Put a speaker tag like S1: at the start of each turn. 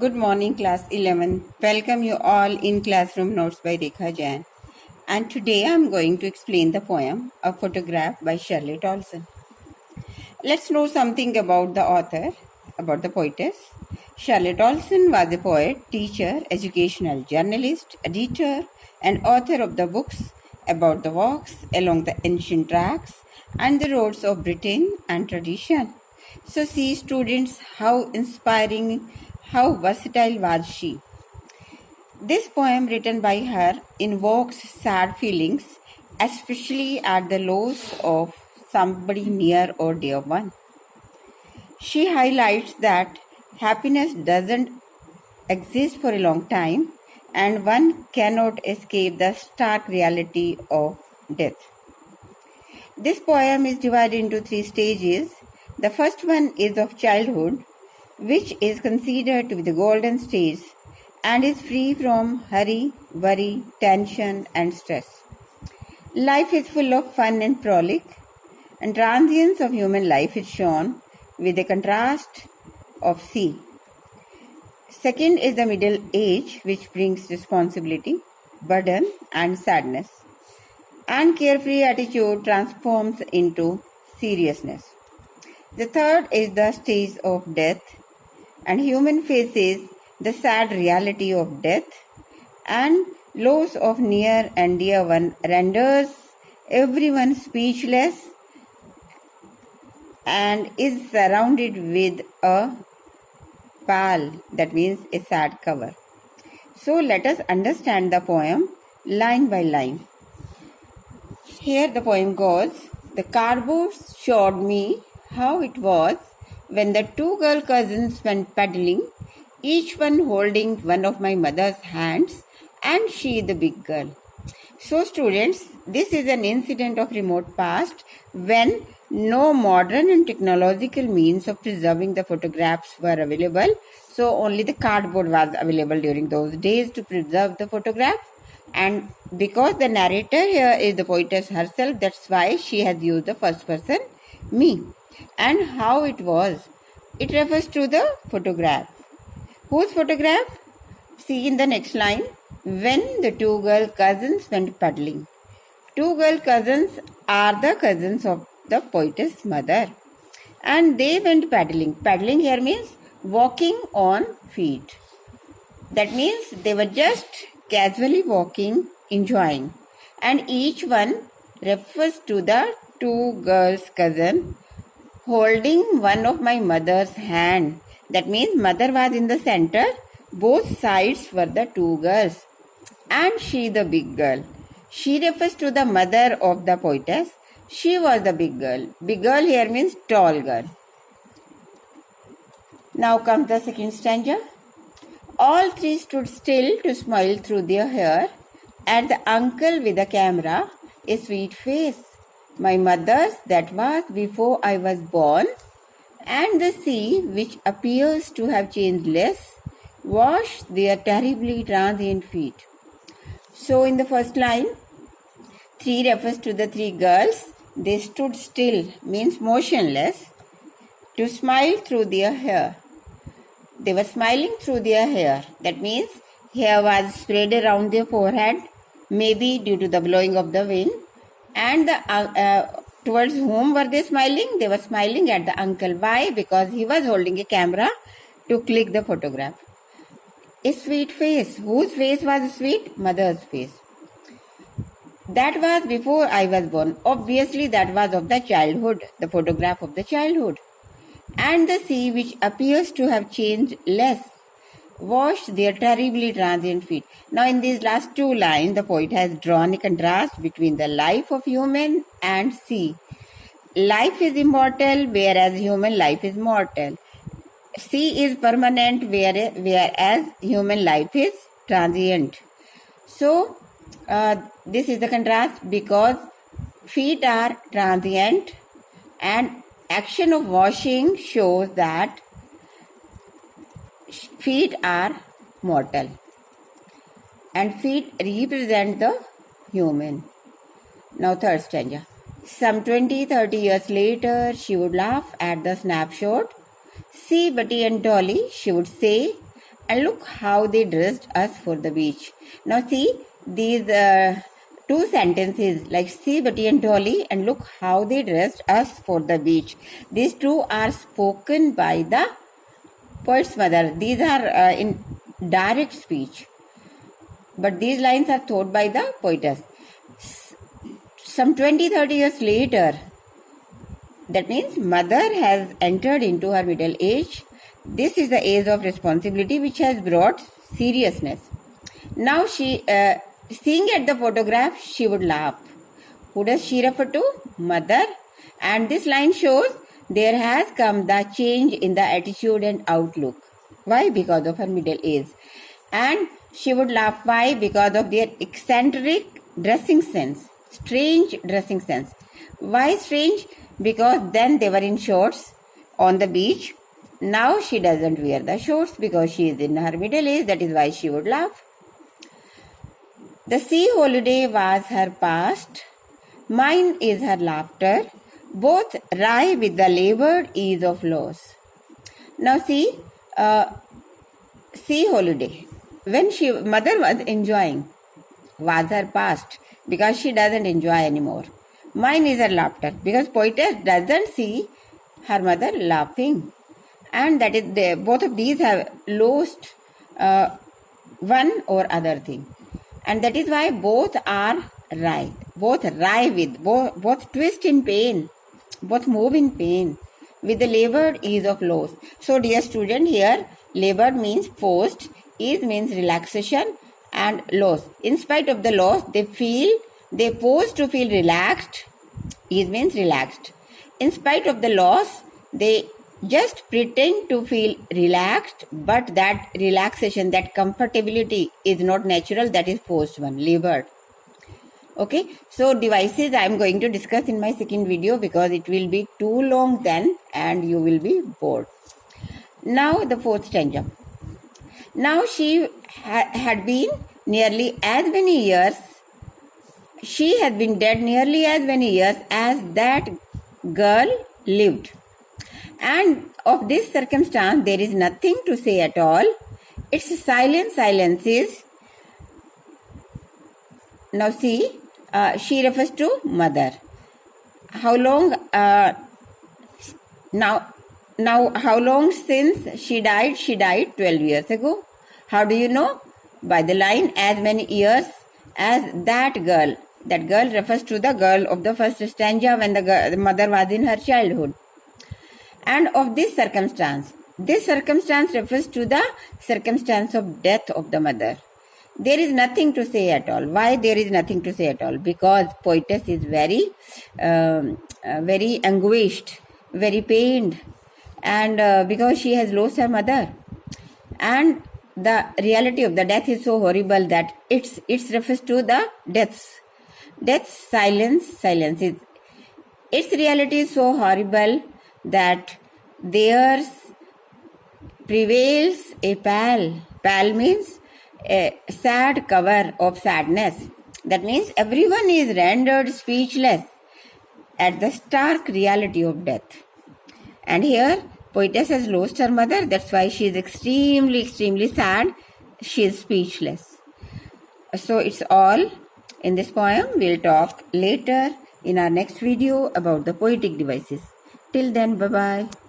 S1: Good morning, class 11. Welcome you all in Classroom Notes by Rekha Jain. And today I am going to explain the poem A Photograph by Shirley Tolson. Let's know something about the author, about the poetess. Shirley Tolson was a poet, teacher, educational journalist, editor, and author of the books about the walks along the ancient tracks and the roads of Britain and tradition. So see, students, how inspiring, how versatile was she. This poem written by her invokes sad feelings, especially at the loss of somebody near or dear one. She highlights that happiness doesn't exist for a long time and one cannot escape the stark reality of death. This poem is divided into 3 stages. The first one is of childhood, which is considered to be the golden stage and is free from hurry, worry, tension and stress. Life is full of fun and frolic, and transience of human life is shown with a contrast of sea. Second is the middle age, which brings responsibility, burden and sadness, and carefree attitude transforms into seriousness. The third is the stage of death, and human faces the sad reality of death, and loss of near and dear one renders everyone speechless and is surrounded with a pall, that means a sad cover. So let us understand the poem line by line. Here the poem goes, the cardboard showed me how it was when the 2 girl cousins went paddling, each one holding one of my mother's hands, and she the big girl. So students, this is an incident of remote past when no modern and technological means of preserving the photographs were available. So only the cardboard was available during those days to preserve the photograph. And because the narrator here is the poetess herself, that's why she has used the first person, me. And how it was, it refers to the photograph. Whose photograph? See in the next line, when the 2 girl cousins went paddling. 2 girl cousins are the cousins of the poetess mother, and they went paddling. Paddling here means walking on feet. That means they were just casually walking, enjoying, and each one refers to the 2 girls' cousin holding one of my mother's hand. That means mother was in the center, both sides were the 2 girls, and she the big girl. She refers to the mother of the poetess. She was the big girl. Big girl here means tall girl. Now comes the second stanza. All 3 stood still to smile through their hair at the uncle with the camera, a sweet face. My mother's that was before I was born, and the sea, which appears to have changed less, washed their terribly transient feet. So in the first line, 3 refers to the 3 girls. They stood still, means motionless, to smile through their hair. They were smiling through their hair. That means hair was spread around their forehead, maybe due to the blowing of the wind. And towards whom were they smiling? They were smiling at the uncle. Why? Because he was holding a camera to click the photograph. A sweet face. Whose face was sweet? Mother's face. That was before I was born. Obviously, that was of the childhood, the photograph of the childhood. And the sea, which appears to have changed less, washed their terribly transient feet. Now, in these last 2 lines, the poet has drawn a contrast between the life of human and sea. Life is immortal, whereas human life is mortal. Sea is permanent, whereas human life is transient. So, this is the contrast because feet are transient and action of washing shows that feet are mortal and feet represent the human. Now third stanza. Some 20-30 years later, she would laugh at the snapshot. See Betty and Dolly, she would say, and look how they dressed us for the beach. Now see these two sentences like see Betty and Dolly and look how they dressed us for the beach. These two are spoken by the poet's mother. These are in direct speech, but these lines are thought by the poetess. Some 20-30 years later, that means mother has entered into her middle age. This is the age of responsibility which has brought seriousness. Now she, seeing at the photograph, she would laugh. Who does she refer to? Mother. And this line shows there has come the change in the attitude and outlook. Why? Because of her middle age. And she would laugh. Why? Because of their eccentric dressing sense. Strange dressing sense. Why strange? Because then they were in shorts on the beach. Now she doesn't wear the shorts because she is in her middle age. That is why she would laugh. The sea holiday was her past. Mine is her laughter. Both wry with the labored ease of loss. Now see, sea holiday. When mother was enjoying, was her past because she doesn't enjoy anymore. Mine is her laughter because poetess doesn't see her mother laughing, and that is both of these have lost one or other thing, and that is why both are wry. Both wry with both twist in pain, both move in pain with the labored ease of loss. So, dear student, here labored means forced, ease means relaxation, and loss. In spite of the loss, they pose to feel relaxed. Ease means relaxed. In spite of the loss, they just pretend to feel relaxed, but that relaxation, that comfortability is not natural, that is forced one, labored. Okay, so devices I am going to discuss in my second video because it will be too long then and you will be bored. Now the fourth stanza. Now she had been nearly as many years, she had been dead nearly as many years as that girl lived. And of this circumstance there is nothing to say at all. Its silences. Now see, she refers to mother. How long? Now how long since she died? She died 12 years ago. How do you know? By the line as many years as that girl. That girl refers to the girl of the first stanza when the mother was in her childhood. And of this circumstance refers to the circumstance of death of the mother. There is nothing to say at all. Why there is nothing to say at all? Because poetess is very anguished, very pained, and because she has lost her mother. And the reality of the death is so horrible that it refers to the death's silence is. Its reality is so horrible that there prevails a pall means a sad cover of sadness. That means everyone is rendered speechless at the stark reality of death. And here poetess has lost her mother, that's why she is extremely sad. She is speechless. So it's all in this poem. We'll talk later in our next video about the poetic devices. Till then, bye-bye.